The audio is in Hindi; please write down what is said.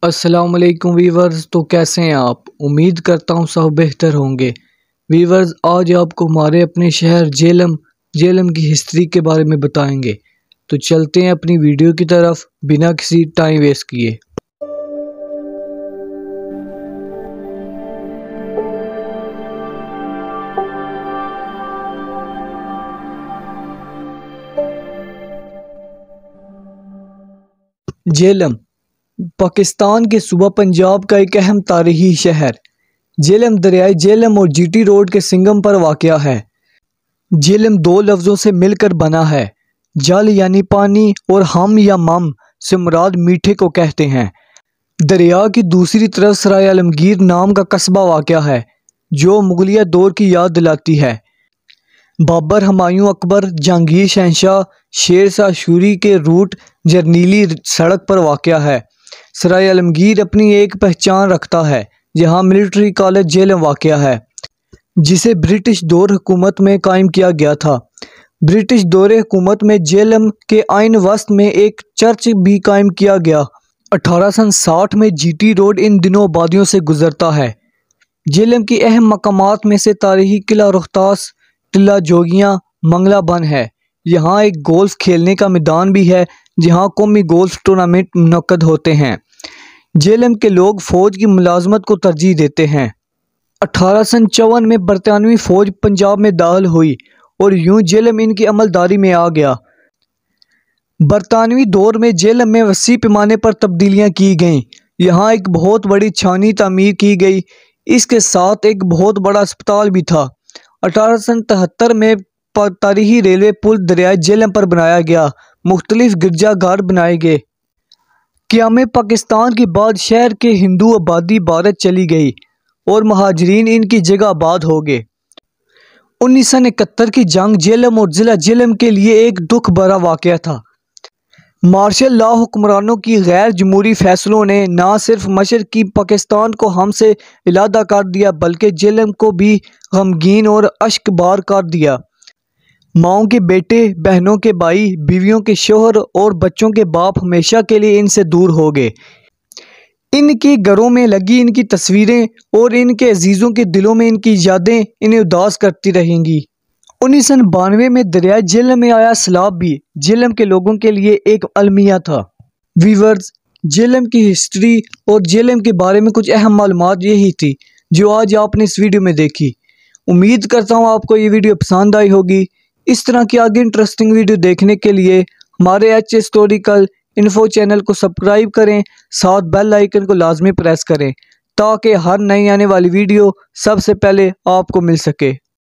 अस्सलाम वालेकुम वीवर्स। तो कैसे हैं आप? उम्मीद करता हूँ सब बेहतर होंगे। वीवर्स, आज आपको हमारे अपने शहर जेलम की हिस्ट्री के बारे में बताएंगे। तो चलते हैं अपनी वीडियो की तरफ बिना किसी टाइम वेस्ट किए। जेलम पाकिस्तान के सूबा पंजाब का एक अहम तारीखी शहर। जेलम दरियाई जेलम और जीटी रोड के संगम पर वाक़या है। जेलम दो लफ्ज़ों से मिलकर बना है। जल यानी पानी और हम या मम से मुराद मीठे को कहते हैं। दरिया की दूसरी तरफ सराय आलमगीर नाम का कस्बा वाक़या है जो मुगलिया दौर की याद दिलाती है। बाबर, हुमायूं, अकबर, जहांगीर, शहंशाह, शेर शाह सूरी के रूट जरनीली सड़क पर वाक़या है। सराय आलमगीर अपनी एक पहचान रखता है जहां मिलिट्री कॉलेज जेलम वाक़या है जिसे ब्रिटिश दौर हुकूमत में कायम किया गया था। ब्रिटिश दौर हुकूमत में जेलम के आइन वस्त में एक चर्च भी कायम किया गया। 1860 में जीटी रोड इन दिनों आबादियों से गुजरता है। जेलम की अहम मकामात में से तारीखी किला रोहतास, टिल्ला जोगियाँ, मंगला बन है। यहाँ एक गोल्फ खेलने का मैदान भी है जहाँ कौमी गोल्फ टूर्नामेंट मुनक्कद होते हैं। जेलम के लोग फ़ौज की मुलाजमत को तरजीह देते हैं। 1854 में बरतानवी फ़ौज पंजाब में दाखिल हुई और यूं जेलम इनकी अमलदारी में आ गया। बरतानवी दौर में जेलम में वसी पैमाने पर तब्दीलियाँ की गईं। यहाँ एक बहुत बड़ी छावनी तामीर की गई। इसके साथ एक बहुत बड़ा अस्पताल भी था। 1873 में तारीखी रेलवे पुल दरियाई जेलम पर बनाया गया। मुख्तलिफ गिरजाघर बनाए गए। क़याम पाकिस्तान के बाद शहर के हिंदू आबादी भारत चली गई और महाजरीन इनकी जगह आबाद हो गए। 1971 की जंग जेलम और ज़िला जेलम के लिए एक दुख भरा वाक़या था। मार्शल लॉ हुक्मरानों की गैर जमहूरी फैसलों ने न सिर्फ मशरक़ी पाकिस्तान को हमसे इलादा कर दिया बल्कि जेलम को भी गमगीन और अश्कबार कर दिया। माओं के बेटे, बहनों के भाई, बीवियों के शोहर और बच्चों के बाप हमेशा के लिए इनसे दूर हो गए। इनके घरों में लगी इनकी तस्वीरें और इनके अजीज़ों के दिलों में इनकी यादें इन्हें उदास करती रहेंगी। 1992 में दरिया जेलम में आया सैलाब भी जेलम के लोगों के लिए एक अलमिया था। वीवर्स, जेलम की हिस्ट्री और जेलम के बारे में कुछ अहम मालूमात यही थी जो आज आपने इस वीडियो में देखी। उम्मीद करता हूँ आपको ये वीडियो पसंद आई होगी। इस तरह की आगे इंटरेस्टिंग वीडियो देखने के लिए हमारे हिस्टोरिकल इन्फो चैनल को सब्सक्राइब करें, साथ बेल आइकन को लाजमी प्रेस करें ताकि हर नई आने वाली वीडियो सबसे पहले आपको मिल सके।